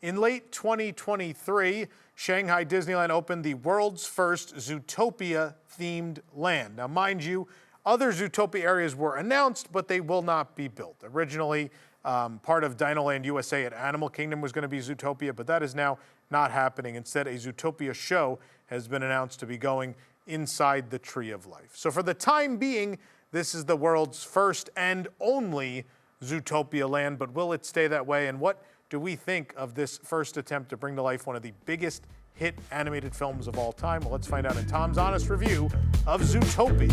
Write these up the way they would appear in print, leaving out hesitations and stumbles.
In late 2023, Shanghai Disneyland opened the world's first Zootopia-themed land. Now, mind you, other Zootopia areas were announced, but they will not be built. Originally, part of Dinoland USA at Animal Kingdom was going to be Zootopia, but that is now not happening. Instead, a Zootopia show has been announced to be going inside the Tree of Life. So for the time being, this is the world's first and only Zootopia land, but will it stay that way? And what do we think of this first attempt to bring to life one of the biggest hit animated films of all time? Well, let's find out in Tom's honest review of Zootopia.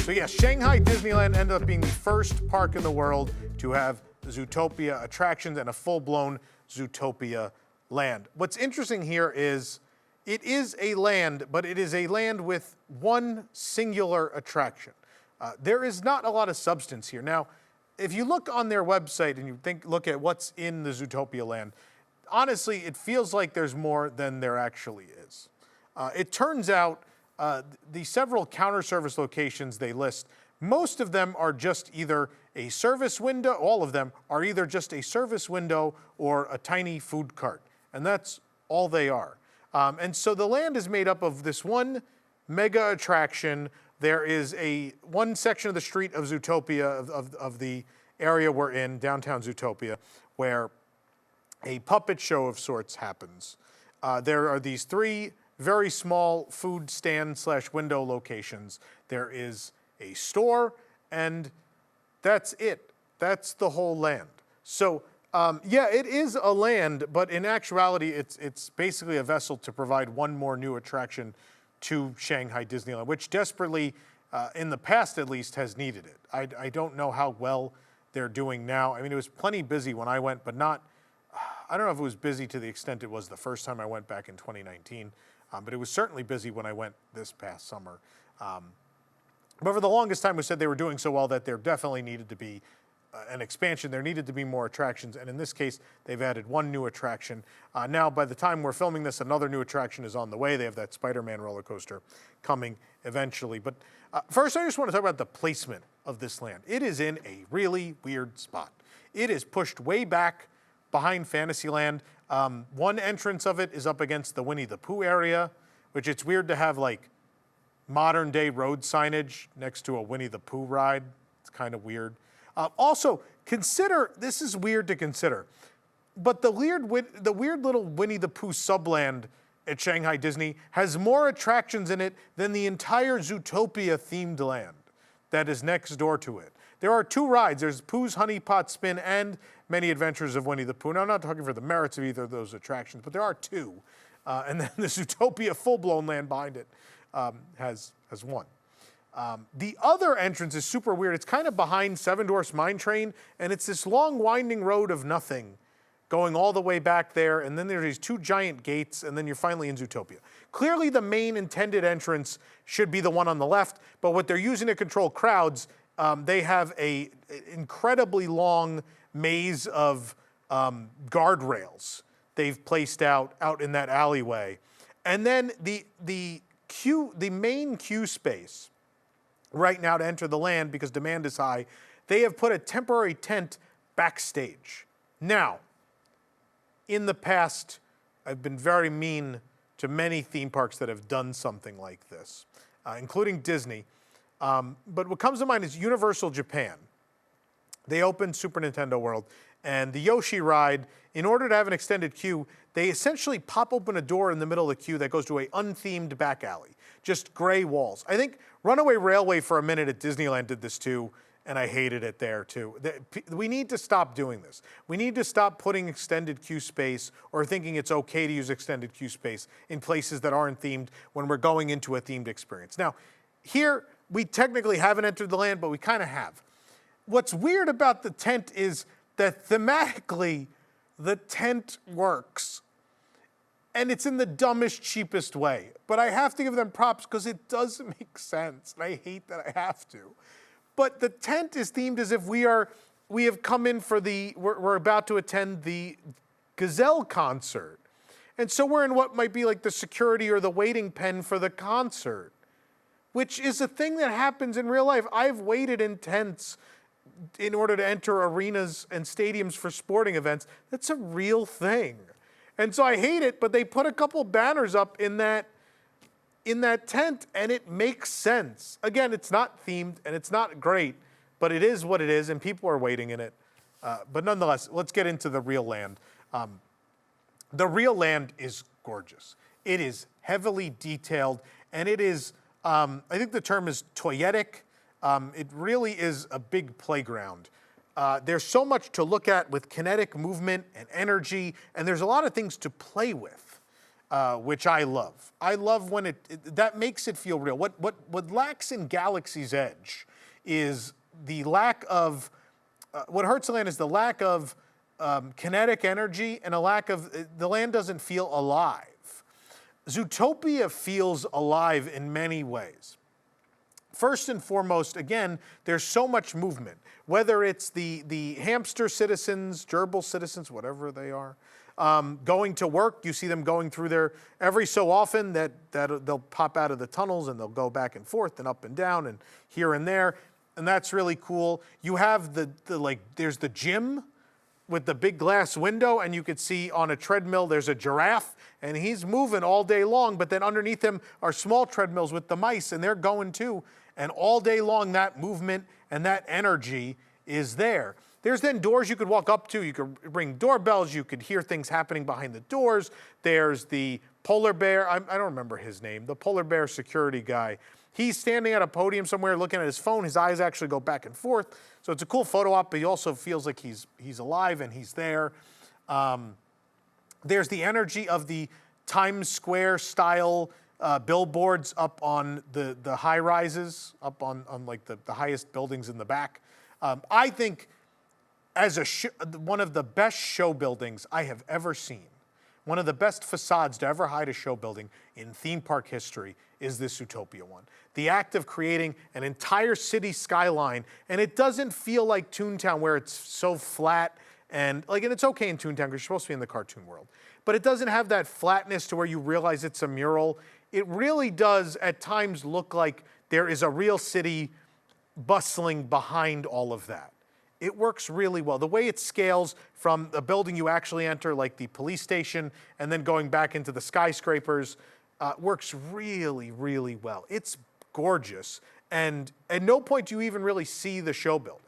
So yes, Shanghai Disneyland ended up being the first park in the world to have Zootopia attractions and a full-blown Zootopia land. What's interesting here is it is a land, but it is a land with one singular attraction. There is not a lot of substance here. Now, if you look on their website and you look at what's in the Zootopia land, honestly, it feels like there's more than there actually is. It turns out the several counter service locations they list, most of them are just either a service window, all of them are either just a service window or a tiny food cart. And that's all they are. And so the land is made up of this one mega attraction. There is one section of the street of Zootopia, of the area we're in, downtown Zootopia, where a puppet show of sorts happens. There are these three very small food stand / window locations. There is a store, and that's it. That's the whole land. So yeah, it is a land, but in actuality, it's basically a vessel to provide one more new attraction to Shanghai Disneyland, which desperately, in the past at least, has needed it. I don't know how well they're doing now. I mean, it was plenty busy when I went, but not, I don't know if it was busy to the extent it was the first time I went back in 2019, but it was certainly busy when I went this past summer. But for the longest time, we said they were doing so well that there definitely needed to be an expansion. There needed to be more attractions, and in this case, they've added one new attraction. Now, by the time we're filming this, another new attraction is on the way. They have that Spider-Man roller coaster coming eventually. But first, I just want to talk about the placement of this land. It is in a really weird spot. It is pushed way back behind Fantasyland. One entrance of it is up against the Winnie the Pooh area, which it's weird to have like modern day road signage next to a Winnie the Pooh ride. It's kind of weird. Also, consider, this is weird to consider, but the weird little Winnie the Pooh subland at Shanghai Disney has more attractions in it than the entire Zootopia themed land that is next door to it. There are two rides. There's Pooh's Honey Pot Spin and Many Adventures of Winnie the Pooh. Now, I'm not talking for the merits of either of those attractions, but there are two. And then the Zootopia full-blown land behind it has one. The other entrance is super weird. It's kind of behind Seven Dwarfs Mine Train, and it's this long winding road of nothing going all the way back there, and then there's these two giant gates, and then you're finally in Zootopia. Clearly the main intended entrance should be the one on the left, but what they're using to control crowds, they have an incredibly long maze of guardrails they've placed out in that alleyway. And then the main queue space right now to enter the land, because demand is high, they have put a temporary tent backstage. Now, in the past, I've been very mean to many theme parks that have done something like this, including Disney. But what comes to mind is Universal Japan. They opened Super Nintendo World, and the Yoshi ride, in order to have an extended queue, they essentially pop open a door in the middle of the queue that goes to an unthemed back alley, just gray walls. I think Runaway Railway for a minute at Disneyland did this too, and I hated it there too. We need to stop doing this. We need to stop putting extended queue space or thinking it's okay to use extended queue space in places that aren't themed when we're going into a themed experience. Now, here, we technically haven't entered the land, but we kind of have. What's weird about the tent is that thematically, the tent works. And it's in the dumbest, cheapest way. But I have to give them props because it does make sense. And I hate that I have to. But the tent is themed as if we have come in for we're about to attend the Gazelle concert. And so we're in what might be like the security or the waiting pen for the concert. which is a thing that happens in real life. I've waited in tents in order to enter arenas and stadiums for sporting events. That's a real thing. And so I hate it, but they put a couple banners up in that tent, and it makes sense. Again, it's not themed, and it's not great, but it is what it is, and people are waiting in it. But nonetheless, let's get into the real land. The real land is gorgeous. It is heavily detailed, and it is, I think the term is toyetic. It really is a big playground. There's so much to look at with kinetic movement and energy, and there's a lot of things to play with, which I love. I love when that makes it feel real. What lacks in Galaxy's Edge is the lack of, what hurts the land is the lack of kinetic energy and a lack of, the land doesn't feel alive. Zootopia feels alive in many ways. First and foremost, again, there's so much movement. Whether it's the hamster citizens, gerbil citizens, whatever they are, going to work, you see them going through there every so often that they'll pop out of the tunnels and they'll go back and forth and up and down and here and there. And that's really cool. You have there's the gym with the big glass window, and you could see on a treadmill there's a giraffe, and he's moving all day long, but then underneath him are small treadmills with the mice, and they're going too. And all day long, that movement and that energy is there. There's then doors you could walk up to. You could ring doorbells. You could hear things happening behind the doors. There's the polar bear. I don't remember his name. The polar bear security guy. He's standing at a podium somewhere looking at his phone. His eyes actually go back and forth. So it's a cool photo op, but he also feels like he's alive and he's there. There's the energy of the Times Square style billboards up on the high rises, up on like the highest buildings in the back. I think as one of the best show buildings I have ever seen, one of the best facades to ever hide a show building in theme park history is this Zootopia one. The act of creating an entire city skyline, and it doesn't feel like Toontown where it's so flat and it's okay in Toontown because you're supposed to be in the cartoon world. But it doesn't have that flatness to where you realize it's a mural. It really does at times look like there is a real city bustling behind all of that. It works really well. The way it scales from the building you actually enter, like the police station, and then going back into the skyscrapers, works really, really well. It's gorgeous, and at no point do you even really see the show building.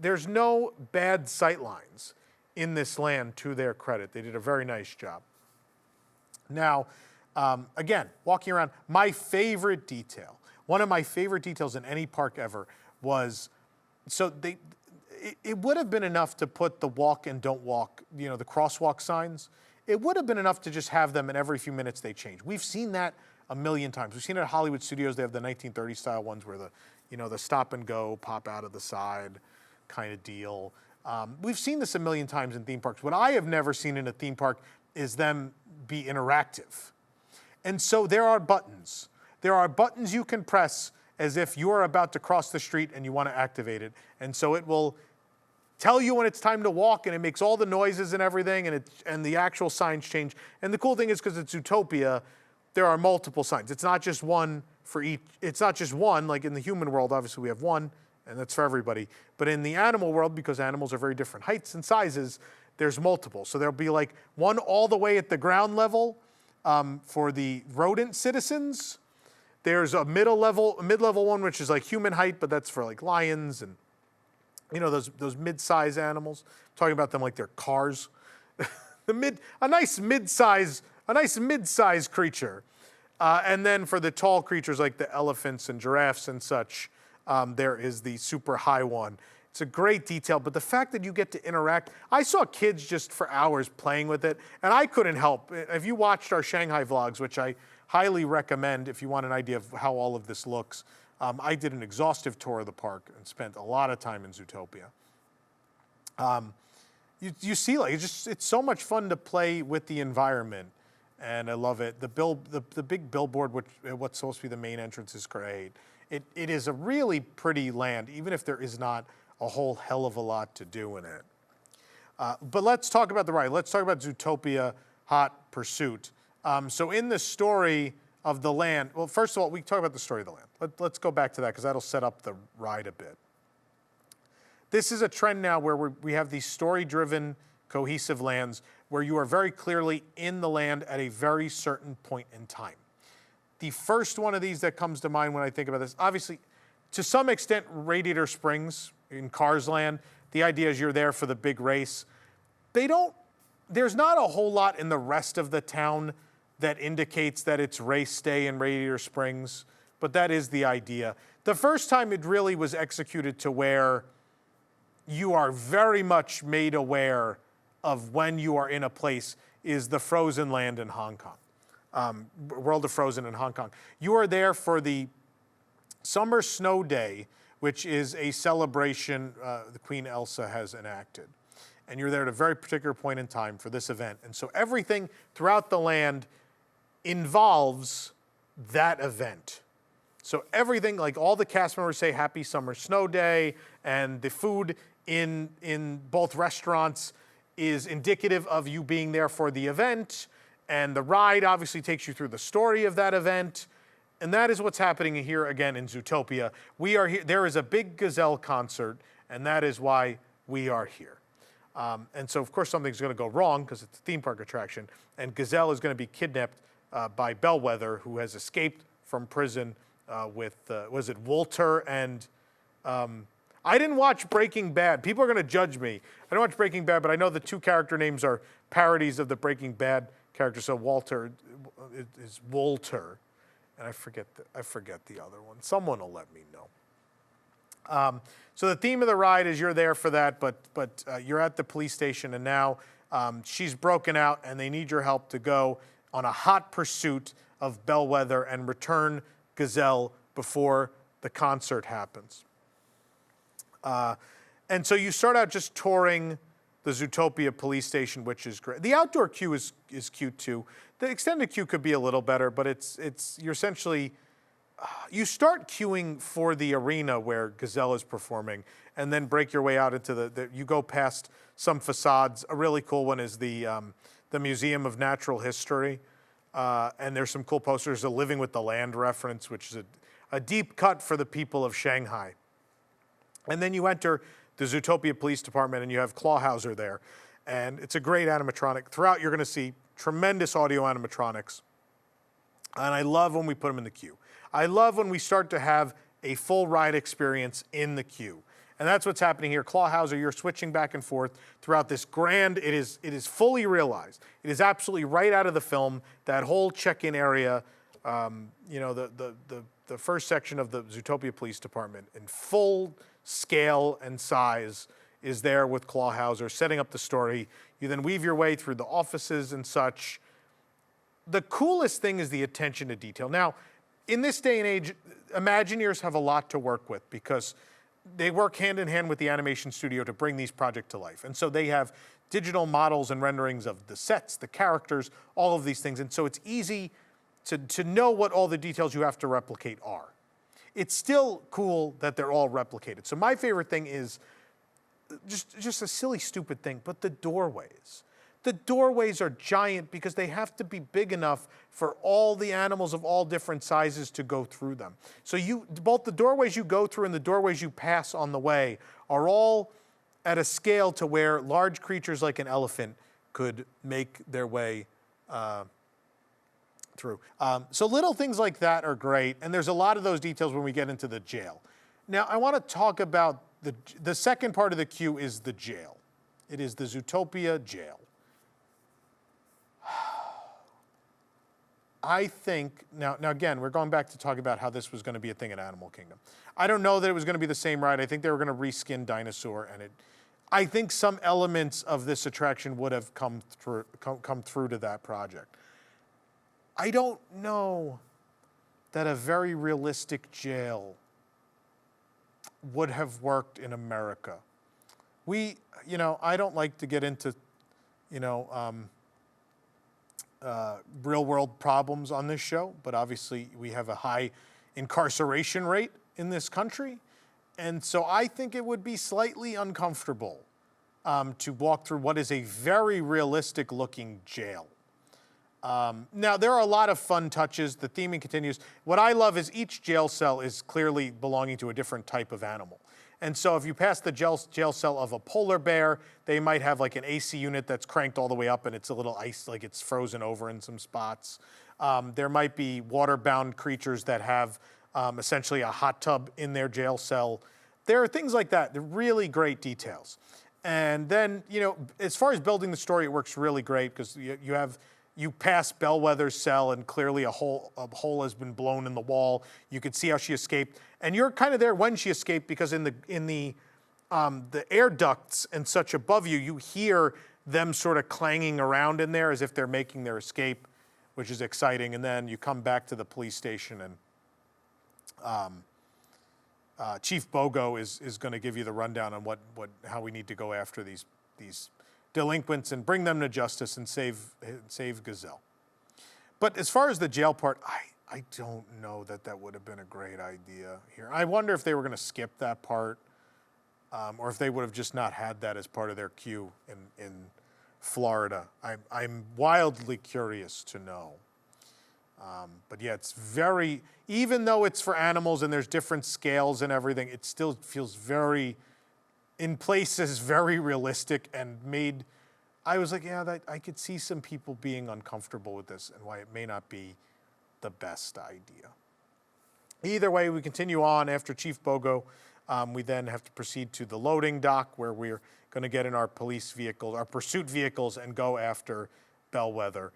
There's no bad sight lines in this land, to their credit. They did a very nice job. Now, again, walking around, my favorite detail, one of my favorite details in any park ever was, it would have been enough to put the walk and don't walk, the crosswalk signs. It would have been enough to just have them, and every few minutes they change. We've seen that a million times. We've seen it at Hollywood Studios. They have the 1930 style ones where the stop and go, pop out of the side kind of deal. We've seen this a million times in theme parks. What I have never seen in a theme park is them be interactive. And so there are buttons. There are buttons you can press as if you are about to cross the street and you want to activate it. And so it will tell you when it's time to walk, and it makes all the noises and everything, and the actual signs change. And the cool thing is, because it's Zootopia, there are multiple signs. It's not just one for each. It's not just one, like in the human world, obviously we have one, and that's for everybody. But in the animal world, because animals are very different heights and sizes, there's multiple. So there'll be like one all the way at the ground level for the rodent citizens. There's a mid-level one, which is like human height, but that's for like lions and those mid-size animals. I'm talking about them like they're cars. A nice mid-size creature. And then for the tall creatures like the elephants and giraffes and such, there is the super high one. It's a great detail, but the fact that you get to interact, I saw kids just for hours playing with it, and I couldn't help. If you watched our Shanghai vlogs, which I highly recommend if you want an idea of how all of this looks, I did an exhaustive tour of the park and spent a lot of time in Zootopia. You see, it's so much fun to play with the environment, and I love it. The big billboard, what's supposed to be the main entrance, is great. It is a really pretty land, even if there is not a whole hell of a lot to do in it. But let's talk about the ride. Let's talk about Zootopia Hot Pursuit. So in the story, of the land. Well, first of all, we can talk about the story of the land. Let's go back to that because that'll set up the ride a bit. This is a trend now where we have these story-driven, cohesive lands where you are very clearly in the land at a very certain point in time. The first one of these that comes to mind when I think about this, obviously, to some extent, Radiator Springs in Cars Land, the idea is you're there for the big race. There's not a whole lot in the rest of the town that indicates that it's race day in Radiator Springs, but that is the idea. The first time it really was executed to where you are very much made aware of when you are in a place is the Frozen Land in Hong Kong, World of Frozen in Hong Kong. You are there for the Summer Snow Day, which is a celebration the Queen Elsa has enacted. And you're there at a very particular point in time for this event. And so everything throughout the land involves that event. So everything, like all the cast members say Happy Summer Snow Day, and the food in both restaurants is indicative of you being there for the event, and the ride obviously takes you through the story of that event. And that is what's happening here again in Zootopia. We are here, there is a big gazelle concert, and that is why we are here. And so of course something's gonna go wrong because it's a theme park attraction, and Gazelle is gonna be kidnapped by Bellwether, who has escaped from prison with, was it Walter and, I didn't watch Breaking Bad. People are gonna judge me. I don't watch Breaking Bad, but I know the two character names are parodies of the Breaking Bad character. So Walter is Walter, and I forget the other one. Someone will let me know. So the theme of the ride is you're there for that, but you're at the police station, and now she's broken out, and they need your help to go on a hot pursuit of Bellwether and return Gazelle before the concert happens. And so you start out just touring the Zootopia police station, which is great. The outdoor queue is cute too. The extended queue could be a little better, but you're essentially, you start queuing for the arena where Gazelle is performing, and then break your way out into you go past some facades. A really cool one is the Museum of Natural History, and there's some cool posters, a Living with the Land reference, which is a deep cut for the people of Shanghai. And then you enter the Zootopia Police Department, and you have Clawhauser there. And it's a great animatronic. Throughout, you're going to see tremendous audio animatronics. And I love when we put them in the queue. I love when we start to have a full ride experience in the queue. And that's what's happening here. Clawhauser, you're switching back and forth throughout this grand, it is fully realized. It is absolutely right out of the film. That whole check-in area, you know, the first section of the Zootopia Police Department in full scale and size is there with Clawhauser, setting up the story. You then weave your way through the offices and such. The coolest thing is the attention to detail. Now, in this day and age, Imagineers have a lot to work with because they work hand in hand with the animation studio to bring these projects to life. And so they have digital models and renderings of the sets, the characters, all of these things. And so it's easy to know what all the details you have to replicate are. It's still cool that they're all replicated. So my favorite thing is just a silly, stupid thing, but the doorways. The doorways are giant because they have to be big enough for all the animals of all different sizes to go through them. So both the doorways you go through and the doorways you pass on the way are all at a scale to where large creatures like an elephant could make their way through. So little things like that are great, and there's a lot of those details when we get into the jail. Now, I want to talk about the second part of the queue is the jail. It is the Zootopia jail. I think, now again, we're going back to talk about how this was going to be a thing at Animal Kingdom. I don't know that it was going to be the same ride. I think they were going to reskin Dinosaur, and I think some elements of this attraction would have come through to that project. I don't know that a very realistic jail would have worked in America. I don't like to get into, real world problems on this show, but obviously we have a high incarceration rate in this country. And so I think it would be slightly uncomfortable to walk through what is a very realistic looking jail. Now, there are a lot of fun touches. The theming continues. What I love is each jail cell is clearly belonging to a different type of animal. And so if you pass the jail cell of a polar bear, they might have like an AC unit that's cranked all the way up and it's a little ice, like it's frozen over in some spots. There might be water-bound creatures that have essentially a hot tub in their jail cell. There are things like that. They're really great details. And then, you know, as far as building the story, it works really great because you pass Bellwether's cell and clearly a hole has been blown in the wall. You could see how she escaped. And you're kind of there when she escaped because in the air ducts and such above you, you hear them sort of clanging around in there as if they're making their escape, which is exciting. And then you come back to the police station and Chief Bogo is going to give you the rundown on how we need to go after these delinquents and bring them to justice and save Gazelle. But as far as the jail part, I don't know that would have been a great idea here. I wonder if they were going to skip that part, or if they would have just not had that as part of their queue in Florida. I'm wildly curious to know. But yeah, it's very, even though it's for animals and there's different scales and everything, it still feels very, in places, very realistic and made, I was like, yeah, I could see some people being uncomfortable with this and why it may not be the best idea. Either way, we continue on after Chief Bogo. We then have to proceed to the loading dock where we're going to get in our police vehicles, our pursuit vehicles, and go after Bellwether.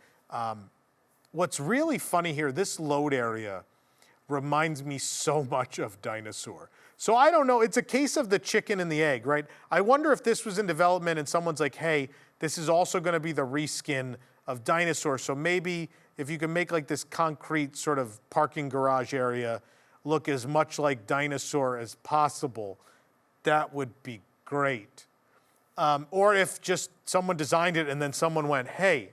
What's really funny here, this load area reminds me so much of Dinosaur. So I don't know, it's a case of the chicken and the egg, right? I wonder if this was in development and someone's like, hey, this is also going to be the reskin of Dinosaur. So maybe if you can make like this concrete sort of parking garage area look as much like Dinosaur as possible, that would be great. Or if just someone designed it and then someone went, hey,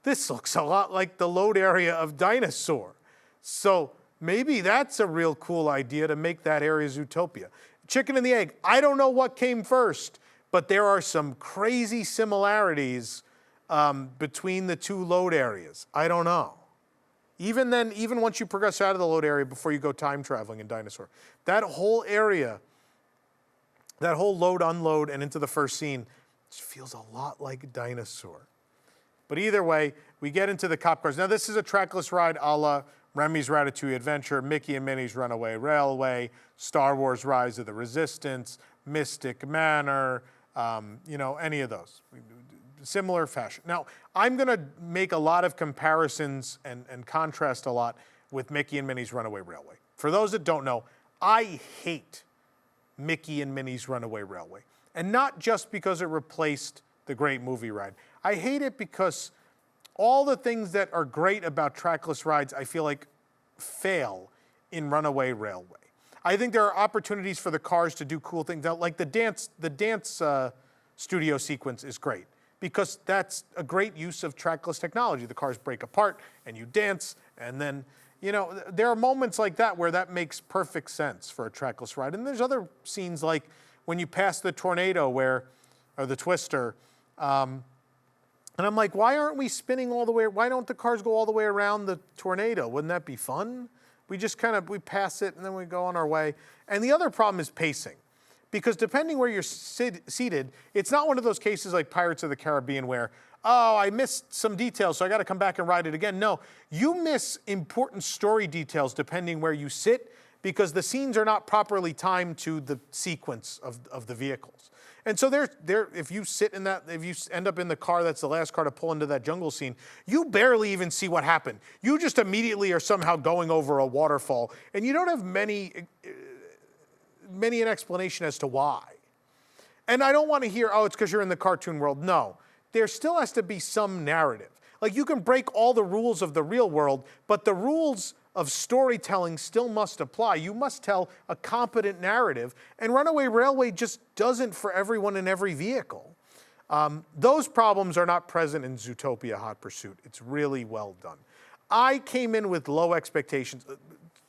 this looks a lot like the load area of Dinosaur. So maybe that's a real cool idea to make that area Zootopia. Chicken and the egg, I don't know what came first, but there are some crazy similarities between the two load areas. I don't know. Even then, even once you progress out of the load area before you go time traveling in Dinosaur, that whole area, that whole load, unload, and into the first scene just feels a lot like Dinosaur. But either way, we get into the cop cars. Now, this is a trackless ride a la Remy's Ratatouille Adventure, Mickey and Minnie's Runaway Railway, Star Wars Rise of the Resistance, Mystic Manor, you know, any of those. Similar fashion. Now, I'm going to make a lot of comparisons and contrast a lot with Mickey and Minnie's Runaway Railway. For those that don't know, I hate Mickey and Minnie's Runaway Railway. And not just because it replaced the great movie ride. I hate it because all the things that are great about trackless rides, I feel like fail in Runaway Railway. I think there are opportunities for the cars to do cool things. Now, like the dance studio sequence is great because that's a great use of trackless technology. The cars break apart and you dance, and then, you know, there are moments like that where that makes perfect sense for a trackless ride. And there's other scenes like when you pass the tornado or the twister, and I'm like, why aren't we spinning all the way? Why don't the cars go all the way around the tornado? Wouldn't that be fun? We just we pass it and then we go on our way. And the other problem is pacing. Because depending where you're seated, it's not one of those cases like Pirates of the Caribbean where, oh, I missed some details, so I got to come back and ride it again. No, you miss important story details depending where you sit because the scenes are not properly timed to the sequence of the vehicles. And so if you sit in that, if you end up in the car that's the last car to pull into that jungle scene, you barely even see what happened. You just immediately are somehow going over a waterfall, and you don't have many an explanation as to why. And I don't want to hear, oh, it's because you're in the cartoon world. No, there still has to be some narrative. Like you can break all the rules of the real world, but the rules of storytelling still must apply. You must tell a competent narrative, and Runaway Railway just doesn't for everyone in every vehicle. Those problems are not present in Zootopia Hot Pursuit. It's really well done. I came in with low expectations.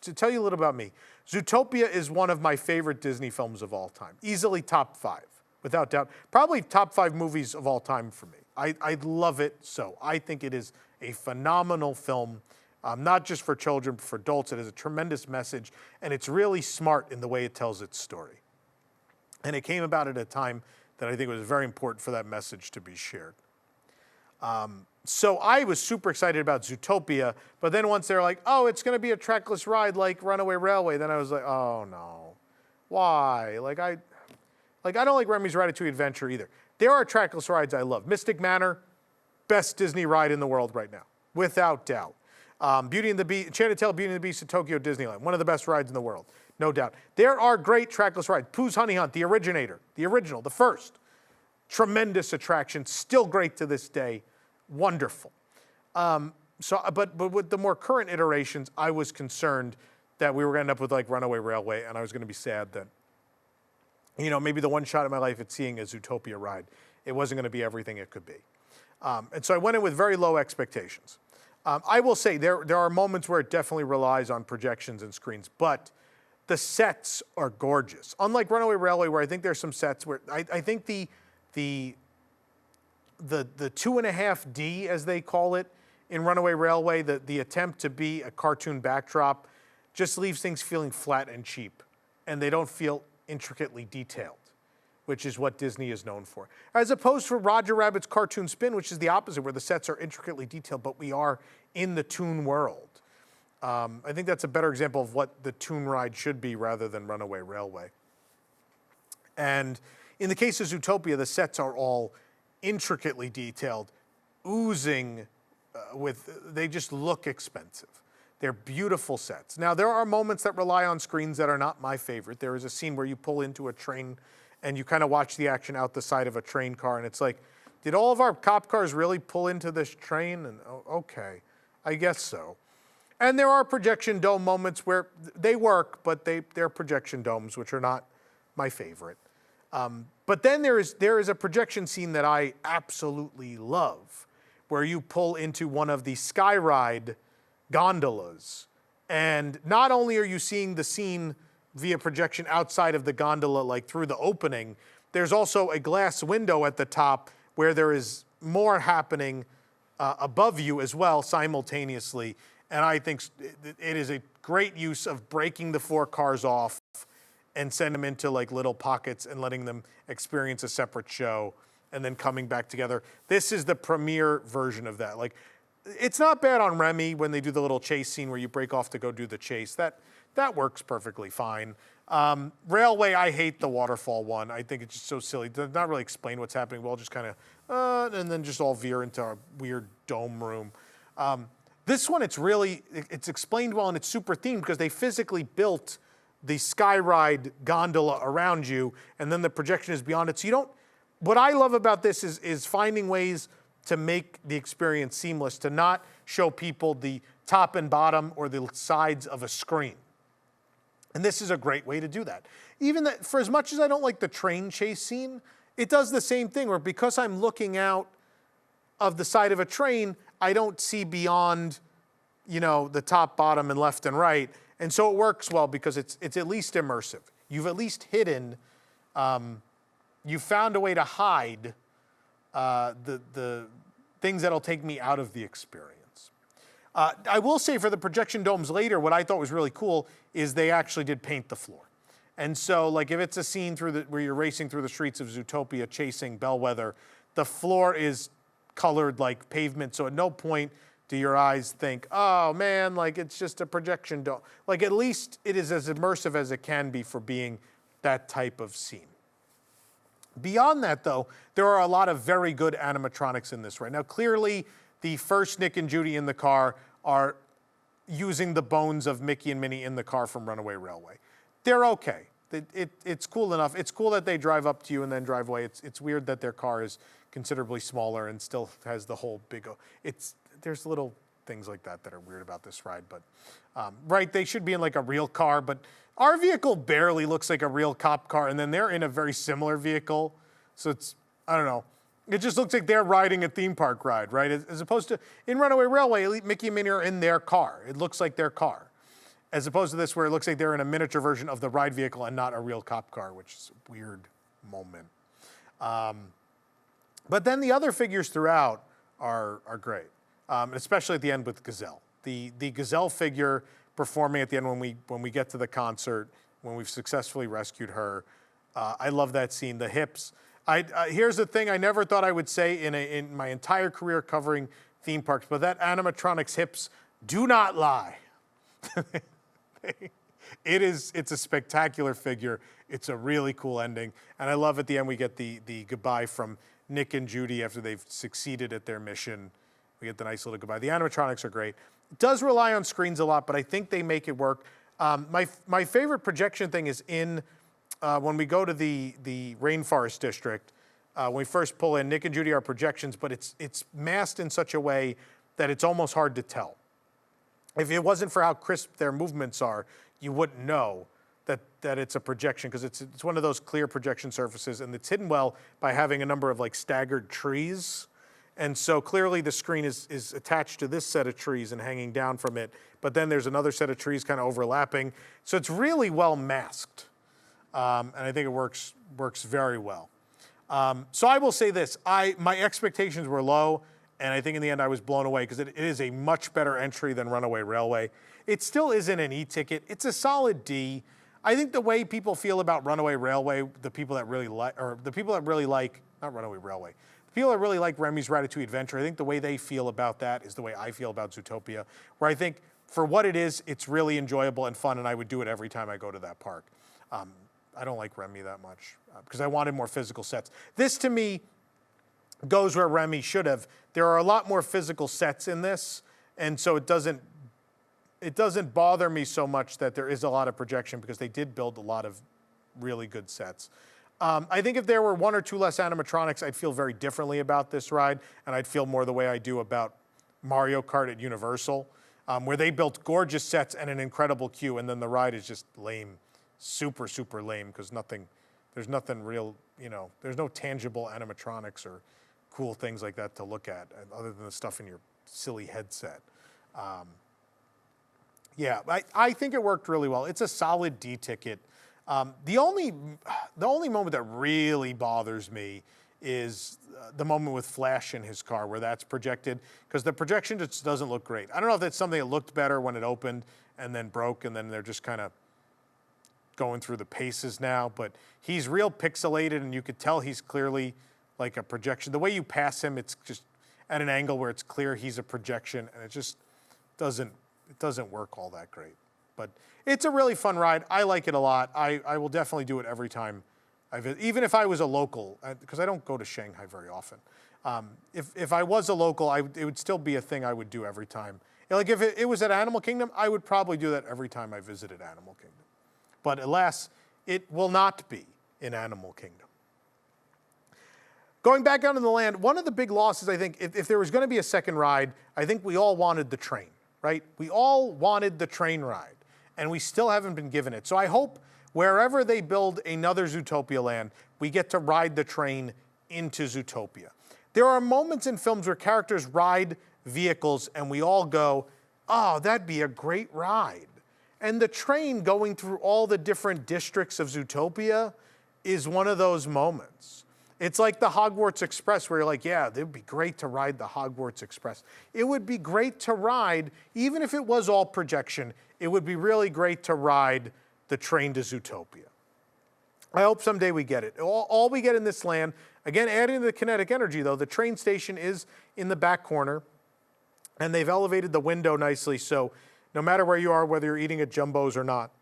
To tell you a little about me, Zootopia is one of my favorite Disney films of all time. Easily top 5, without doubt. Probably top 5 movies of all time for me. I love it so. I think it is a phenomenal film, not just for children, but for adults. It has a tremendous message, and it's really smart in the way it tells its story. And it came about at a time that I think was very important for that message to be shared. So I was super excited about Zootopia, but then once they're like, oh, it's going to be a trackless ride like Runaway Railway, then I was like, oh no, why? Like I don't like Remy's Ratatouille Adventure either. There are trackless rides I love. Mystic Manor, best Disney ride in the world right now, without doubt. Beauty and the Beast, Enchanted Tale, Beauty and the Beast at Tokyo Disneyland, one of the best rides in the world, no doubt. There are great trackless rides. Pooh's Honey Hunt, the originator, the original, the first. Tremendous attraction, still great to this day, wonderful. But with the more current iterations, I was concerned that we were going to end up with like Runaway Railway, and I was going to be sad that, you know, maybe the one shot in my life at seeing a Zootopia ride, it wasn't going to be everything it could be. And so I went in with very low expectations. I will say there are moments where it definitely relies on projections and screens, but the sets are gorgeous. Unlike Runaway Railway, where I think there's some sets where I think the 2.5D, as they call it, in Runaway Railway, the attempt to be a cartoon backdrop just leaves things feeling flat and cheap, and they don't feel intricately detailed, which is what Disney is known for. As opposed to Roger Rabbit's Cartoon Spin, which is the opposite, where the sets are intricately detailed, but we are in the toon world. I think that's a better example of what the toon ride should be rather than Runaway Railway. And in the case of Zootopia, the sets are all intricately detailed, oozing they just look expensive. They're beautiful sets. Now, there are moments that rely on screens that are not my favorite. There is a scene where you pull into a train and you kind of watch the action out the side of a train car, and it's like, did all of our cop cars really pull into this train? And okay, I guess so. And there are projection dome moments where they work, but they're projection domes, which are not my favorite. But then there is a projection scene that I absolutely love, where you pull into one of the Skyride gondolas. And not only are you seeing the scene via projection outside of the gondola, like through the opening, there's also a glass window at the top where there is more happening above you as well simultaneously. And I think it is a great use of breaking the four cars off and send them into like little pockets and letting them experience a separate show and then coming back together. This is the premiere version of that. Like, it's not bad on Remy when they do the little chase scene where you break off to go do the chase. That works perfectly fine. Railway, I hate the waterfall one. I think it's just so silly. It does not really explain what's happening. We'll just kind of, and then just all veer into a weird dome room. This one, it's explained well and it's super themed because they physically built the Skyride gondola around you, and then the projection is beyond it. So you don't, what I love about this is finding ways to make the experience seamless, to not show people the top and bottom or the sides of a screen. And this is a great way to do that. Even that, for as much as I don't like the train chase scene, it does the same thing where because I'm looking out of the side of a train, I don't see beyond, you know, the top, bottom, and left and right. And so it works well because it's at least immersive. You've at least hidden, you found a way to hide the things that'll take me out of the experience. I will say for the projection domes later, what I thought was really cool is they actually did paint the floor. And so like if it's a scene where you're racing through the streets of Zootopia chasing Bellwether, the floor is colored like pavement, so at no point do your eyes think, oh man, like it's just a projection dome. Like at least it is as immersive as it can be for being that type of scene. Beyond that though, there are a lot of very good animatronics in this right now. Clearly, the first Nick and Judy in the car are using the bones of Mickey and Minnie in the car from Runaway Railway. They're okay. It's cool enough. It's cool that they drive up to you and then drive away. It's weird that their car is considerably smaller and still has the whole big, there's little things like that are weird about this ride, but right, they should be in like a real car, but our vehicle barely looks like a real cop car, and then they're in a very similar vehicle, so it's, I don't know, it just looks like they're riding a theme park ride, right? As opposed to, in Runaway Railway, Mickey and Minnie are in their car. It looks like their car. As opposed to this where it looks like they're in a miniature version of the ride vehicle and not a real cop car, which is a weird moment. But then the other figures throughout are great. especially at the end with Gazelle. The Gazelle figure performing at the end when we get to the concert, when we've successfully rescued her. I love that scene. The hips. Here's the thing I never thought I would say in my entire career covering theme parks, but that animatronics hips do not lie. It's a spectacular figure. It's a really cool ending. And I love at the end we get the goodbye from Nick and Judy after they've succeeded at their mission. We get the nice little goodbye. The animatronics are great. It does rely on screens a lot, but I think they make it work. My favorite projection thing is when we go to the Rainforest District. When we first pull in, Nick and Judy are projections, but it's masked in such a way that it's almost hard to tell. If it wasn't for how crisp their movements are, you wouldn't know that it's a projection, because it's one of those clear projection surfaces, and it's hidden well by having a number of like staggered trees. And so clearly the screen is attached to this set of trees and hanging down from it, but then there's another set of trees kind of overlapping. So it's really well masked, and I think it works very well. So I will say this, my expectations were low, and I think in the end I was blown away, because it is a much better entry than Runaway Railway. It still isn't an E-ticket. It's a solid D. I think the way people feel about Runaway Railway, the people that really like, not Runaway Railway, the people that really like Remy's Ratatouille Adventure, I think the way they feel about that is the way I feel about Zootopia, where I think for what it is, it's really enjoyable and fun, and I would do it every time I go to that park. I don't like Remy that much because I wanted more physical sets. This, to me, goes where Remy should have. There are a lot more physical sets in this, and so it doesn't bother me so much that there is a lot of projection, because they did build a lot of really good sets. I think if there were one or two less animatronics, I'd feel very differently about this ride, and I'd feel more the way I do about Mario Kart at Universal, where they built gorgeous sets and an incredible queue, and then the ride is just lame. Super, super lame, because there's nothing real, there's no tangible animatronics or cool things like that to look at, other than the stuff in your silly headset. Yeah, I think it worked really well. It's a solid D ticket. The only moment that really bothers me is the moment with Flash in his car, where that's projected, because the projection just doesn't look great. I don't know if that's something that looked better when it opened and then broke, and then they're just kind of going through the paces now, but he's real pixelated, and you could tell he's clearly like a projection. The way you pass him, it's just at an angle where it's clear he's a projection, and it just doesn't work all that great. But it's a really fun ride. I like it a lot. I will definitely do it every time I visit, even if I was a local, because I don't go to Shanghai very often. If I was a local, it would still be a thing I would do every time. Like if it was at Animal Kingdom, I would probably do that every time I visited Animal Kingdom. But alas, it will not be in Animal Kingdom. Going back out in the land, one of the big losses, I think, if there was going to be a second ride, I think we all wanted the train, right? We all wanted the train ride, and we still haven't been given it. So I hope wherever they build another Zootopia land, we get to ride the train into Zootopia. There are moments in films where characters ride vehicles, and we all go, oh, that'd be a great ride. And the train going through all the different districts of Zootopia is one of those moments. It's like the Hogwarts Express, where you're like, yeah, it would be great to ride the Hogwarts Express. It would be great to ride, even if it was all projection, it would be really great to ride the train to Zootopia. I hope someday we get it. All we get in this land, again, adding to the kinetic energy, though, the train station is in the back corner, and they've elevated the window nicely, so no matter where you are, whether you're eating at Jumbo's or not,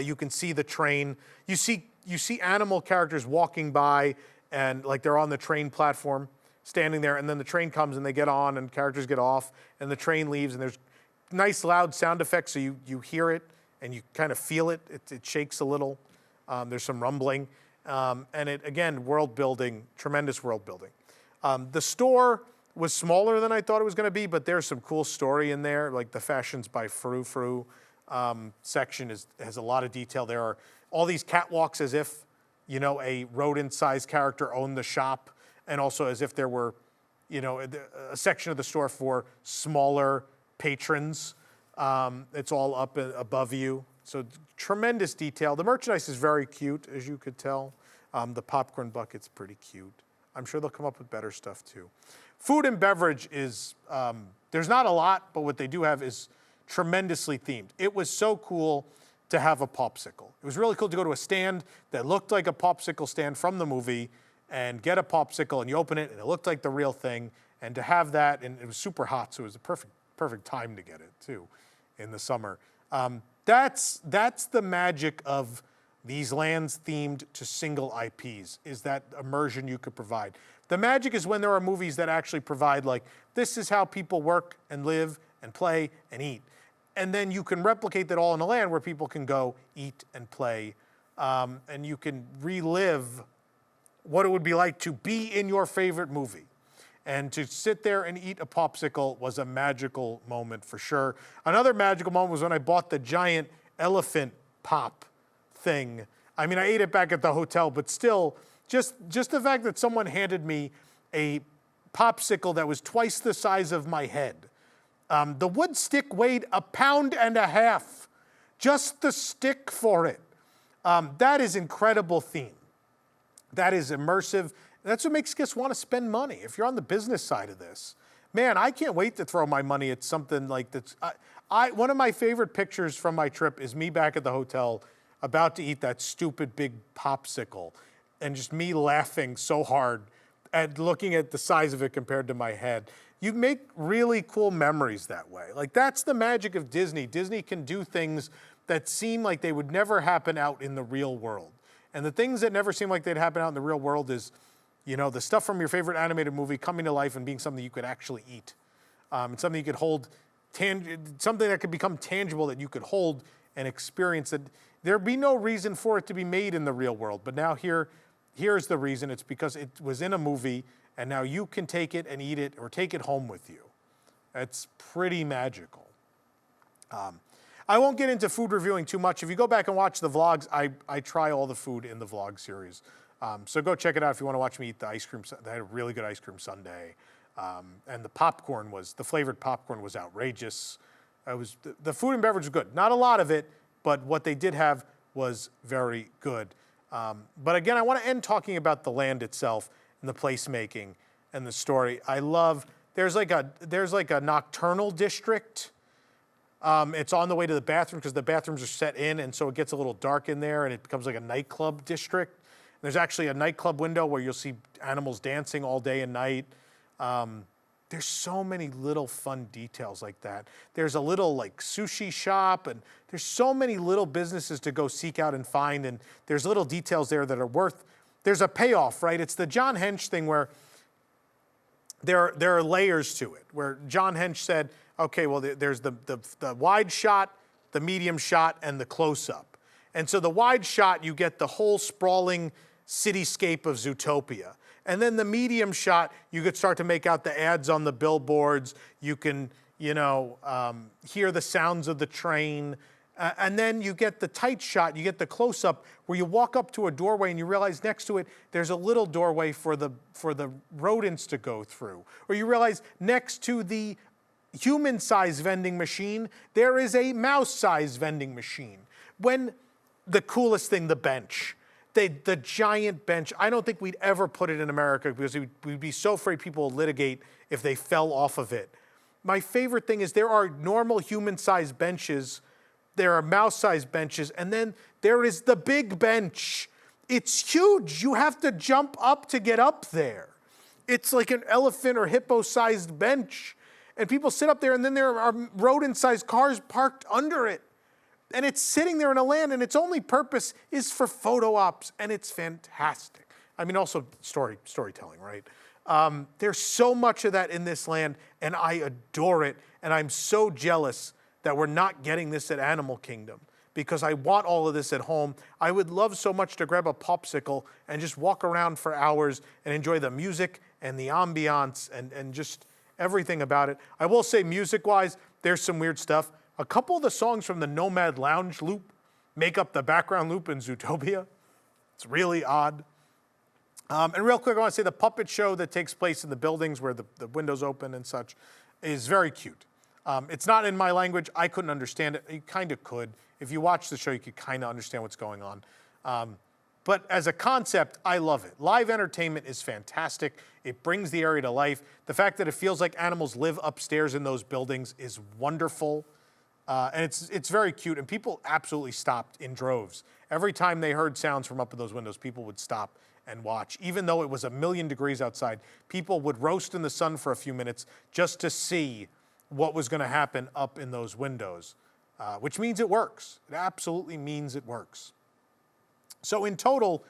you can see the train. You see animal characters walking by, and like they're on the train platform, standing there, and then the train comes and they get on and characters get off, and the train leaves, and there's nice loud sound effects, so you hear it and you kind of feel it. It shakes a little. There's some rumbling. And it, again, world building, tremendous world building. The store was smaller than I thought it was going to be, but there's some cool story in there, like the Fashions by Frou Frou section has a lot of detail. There are all these catwalks as if, a rodent-sized character owned the shop, and also as if there were, a section of the store for smaller patrons. It's all up above you. So tremendous detail. The merchandise is very cute, as you could tell. The popcorn bucket's pretty cute. I'm sure they'll come up with better stuff too. Food and beverage is, there's not a lot, but what they do have is tremendously themed. It was so cool to have a popsicle. It was really cool to go to a stand that looked like a popsicle stand from the movie and get a popsicle, and you open it and it looked like the real thing, and to have that, and it was super hot, so it was a perfect time to get it too in the summer. That's the magic of these lands themed to single IPs, is that immersion you could provide. The magic is when there are movies that actually provide, like, this is how people work and live and play and eat. And then you can replicate that all in a land where people can go eat and play, and you can relive what it would be like to be in your favorite movie. And to sit there and eat a popsicle was a magical moment for sure. Another magical moment was when I bought the giant elephant pop thing. I mean, I ate it back at the hotel, but still, just the fact that someone handed me a popsicle that was twice the size of my head. The wood stick weighed 1.5 pounds, just the stick for it. That is incredible theme. That is immersive. That's what makes us want to spend money. If you're on the business side of this, man, I can't wait to throw my money at something like that's. One of my favorite pictures from my trip is me back at the hotel about to eat that stupid big popsicle, and just me laughing so hard at looking at the size of it compared to my head. You make really cool memories that way. Like, that's the magic of Disney. Disney can do things that seem like they would never happen out in the real world. And the things that never seem like they'd happen out in the real world is, you know, the stuff from your favorite animated movie coming to life and being something you could actually eat. And something you could hold, something that could become tangible that you could hold and experience. That there'd be no reason for it to be made in the real world. But now here's the reason. It's because it was in a movie, and now you can take it and eat it or take it home with you. It's pretty magical. I won't get into food reviewing too much. If you go back and watch the vlogs, I try all the food in the vlog series. So go check it out if you want to watch me eat the ice cream. They had a really good ice cream sundae. And the flavored popcorn was outrageous. The food and beverage was good. Not a lot of it, but what they did have was very good. But again, I want to end talking about the land itself and the placemaking and the story. I love, there's like a nocturnal district. It's on the way to the bathroom because the bathrooms are set in, and so it gets a little dark in there, and it becomes like a nightclub district. There's actually a nightclub window where you'll see animals dancing all day and night. There's so many little fun details like that. There's a little like sushi shop, and there's so many little businesses to go seek out and find, and there's little details there that are worth, there's a payoff, right? It's the John Hench thing where there are layers to it, where John Hench said, okay, well, there's the wide shot, the medium shot, and the close-up. And so the wide shot, you get the whole sprawling cityscape of Zootopia. And then the medium shot, you could start to make out the ads on the billboards. You can, hear the sounds of the train. And then you get the tight shot, you get the close-up, where you walk up to a doorway and you realize next to it, there's a little doorway for the rodents to go through. Or you realize next to the human-sized vending machine, there is a mouse-sized vending machine. When the coolest thing, the bench. The giant bench. I don't think we'd ever put it in America because we'd be so afraid people would litigate if they fell off of it. My favorite thing is there are normal human-sized benches, there are mouse-sized benches, and then there is the big bench. It's huge. You have to jump up to get up there. It's like an elephant or hippo-sized bench. And people sit up there, and then there are rodent-sized cars parked under it. And it's sitting there in a land, and its only purpose is for photo ops, and it's fantastic. I mean, also storytelling, right? There's so much of that in this land, and I adore it. And I'm so jealous that we're not getting this at Animal Kingdom, because I want all of this at home. I would love so much to grab a popsicle and just walk around for hours and enjoy the music and the ambiance and just everything about it. I will say, music-wise, there's some weird stuff. A couple of the songs from the Nomad Lounge loop make up the background loop in Zootopia. It's really odd. And real quick, I want to say the puppet show that takes place in the buildings where the windows open and such is very cute. It's not in my language. I couldn't understand it. You kind of could. If you watch the show, you could kind of understand what's going on. But as a concept, I love it. Live entertainment is fantastic. It brings the area to life. The fact that it feels like animals live upstairs in those buildings is wonderful. And it's very cute. And people absolutely stopped in droves. Every time they heard sounds from up in those windows, people would stop and watch. Even though it was 1,000,000 degrees outside, people would roast in the sun for a few minutes just to see what was going to happen up in those windows, which means it works. It absolutely means it works. So in total,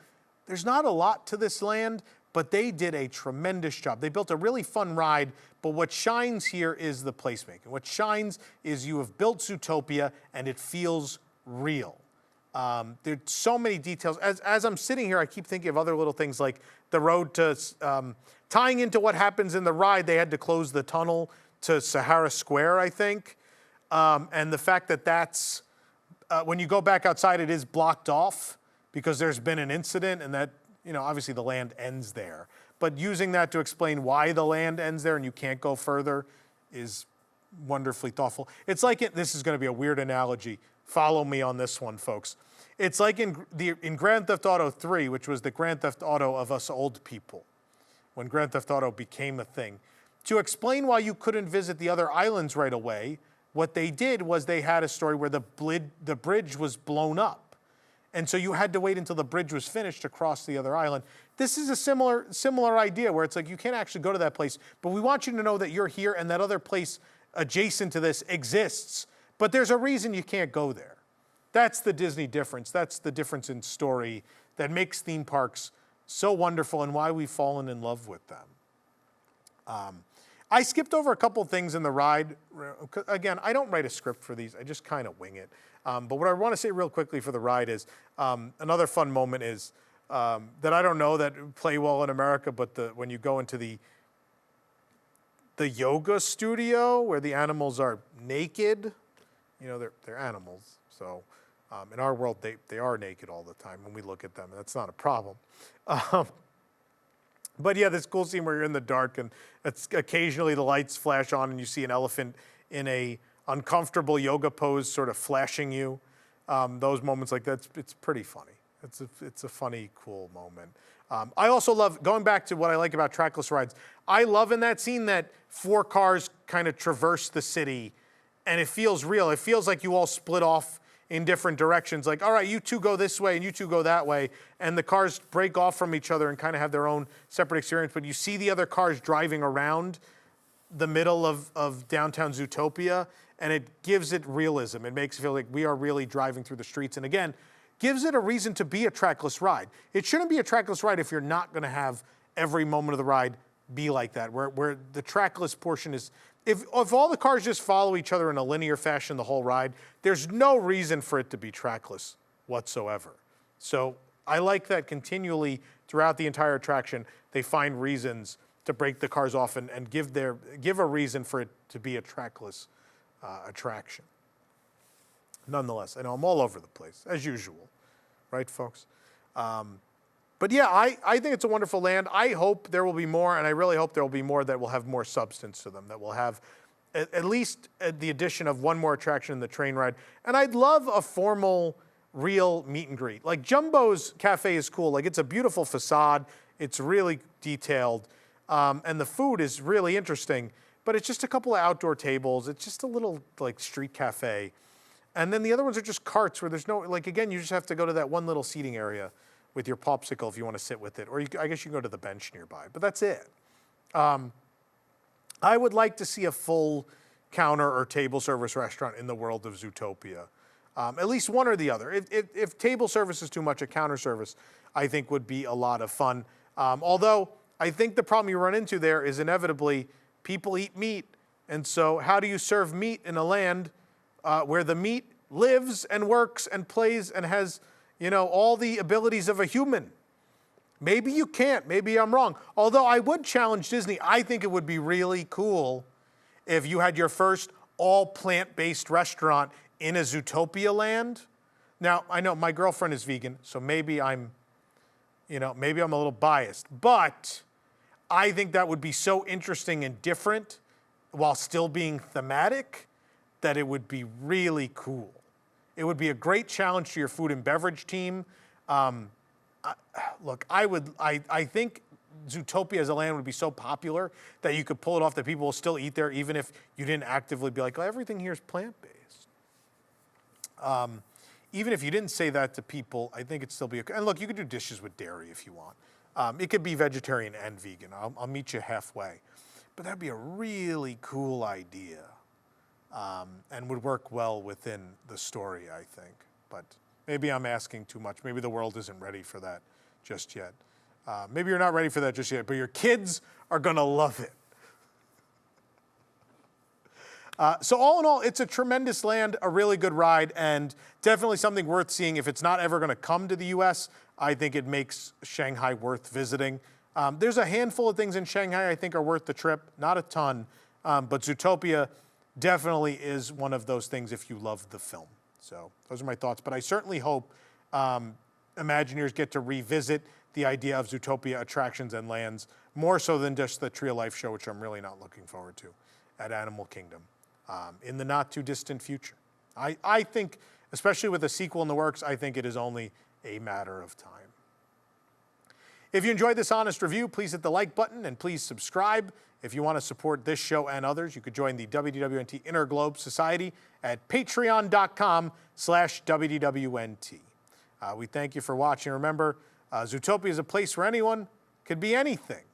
there's not a lot to this land, but they did a tremendous job. They built a really fun ride, but what shines here is the placemaking. What shines is you have built Zootopia, and it feels real. There's so many details. As I'm sitting here, I keep thinking of other little things like the road to, tying into what happens in the ride, they had to close the tunnel to Sahara Square, I think. And the fact that that's, when you go back outside, it is blocked off because there's been an incident, and that, you know, obviously the land ends there. But using that to explain why the land ends there and you can't go further is wonderfully thoughtful. It's like, this is going to be a weird analogy. Follow me on this one, folks. It's like in Grand Theft Auto 3, which was the Grand Theft Auto of us old people, when Grand Theft Auto became a thing. To explain why you couldn't visit the other islands right away, what they did was they had a story where the bridge was blown up. And so you had to wait until the bridge was finished to cross the other island. This is a similar idea where it's like you can't actually go to that place, but we want you to know that you're here and that other place adjacent to this exists, but there's a reason you can't go there. That's the Disney difference. That's the difference in story that makes theme parks so wonderful and why we've fallen in love with them. I skipped over a couple things in the ride. Again, I don't write a script for these. I just kind of wing it. But what I want to say real quickly for the ride is, another fun moment is that I don't know that play well in America, but when you go into the yoga studio where the animals are naked, you know, they're animals. So in our world, they are naked all the time when we look at them. And that's not a problem. But yeah, this cool scene where you're in the dark and it's occasionally the lights flash on and you see an elephant in a uncomfortable yoga pose sort of flashing you. Those moments like that, it's pretty funny. It's a funny, cool moment. I also love, going back to what I like about trackless rides, I love in that scene that 4 cars kind of traverse the city and it feels real. It feels like you all split off in different directions. Like, all right, you two go this way and you two go that way. And the cars break off from each other and kind of have their own separate experience. But you see the other cars driving around the middle of downtown Zootopia, and it gives it realism. It makes it feel like we are really driving through the streets. And again, gives it a reason to be a trackless ride. It shouldn't be a trackless ride if you're not going to have every moment of the ride be like that, where the trackless portion is, if all the cars just follow each other in a linear fashion the whole ride, there's no reason for it to be trackless whatsoever. So I like that continually throughout the entire attraction, they find reasons to break the cars off and give a reason for it to be a trackless attraction. Nonetheless, I know I'm all over the place, as usual, right, folks? But yeah, I think it's a wonderful land. I hope there will be more, and I really hope there will be more that will have more substance to them, that will have at least the addition of one more attraction in the train ride. And I'd love a formal, real meet and greet. Like Jumbo's Cafe is cool. Like it's a beautiful facade. It's really detailed. And the food is really interesting, but it's just a couple of outdoor tables. It's just a little like street cafe. And then the other ones are just carts where there's no, like again, you just have to go to that one little seating area with your popsicle if you want to sit with it. Or I guess you can go to the bench nearby, but that's it. I would like to see a full counter or table service restaurant in the world of Zootopia. At least one or the other. If table service is too much, a counter service I think would be a lot of fun. Although I think the problem you run into there is inevitably people eat meat. And so how do you serve meat in a land where the meat lives and works and plays and has, you know, all the abilities of a human? Maybe you can't. Maybe I'm wrong. Although I would challenge Disney. I think it would be really cool if you had your first all plant-based restaurant in a Zootopia land. Now, I know my girlfriend is vegan, so maybe I'm a little biased. But I think that would be so interesting and different while still being thematic that it would be really cool. It would be a great challenge to your food and beverage team. Look, I think Zootopia as a land would be so popular that you could pull it off that people will still eat there even if you didn't actively be like, oh, everything here is plant-based. Even if you didn't say that to people, I think it'd still be okay. And look, you could do dishes with dairy if you want. It could be vegetarian and vegan. I'll meet you halfway. But that'd be a really cool idea and would work well within the story, I think. But maybe I'm asking too much. Maybe the world isn't ready for that just yet. Maybe you're not ready for that just yet, but your kids are going to love it. So all in all, it's a tremendous land, a really good ride, and definitely something worth seeing. If it's not ever going to come to the U.S., I think it makes Shanghai worth visiting. There's a handful of things in Shanghai I think are worth the trip, not a ton, but Zootopia definitely is one of those things if you love the film. So those are my thoughts, but I certainly hope Imagineers get to revisit the idea of Zootopia attractions and lands, more so than just the Tree of Life show, which I'm really not looking forward to at Animal Kingdom in the not too distant future. I think, especially with a sequel in the works, I think it is only a matter of time. If you enjoyed this honest review, please hit the like button and please subscribe. If you want to support this show and others, you could join the WDWNT Inner Globe Society at patreon.com/WDWNT. We thank you for watching. Remember, Zootopia is a place where anyone could be anything.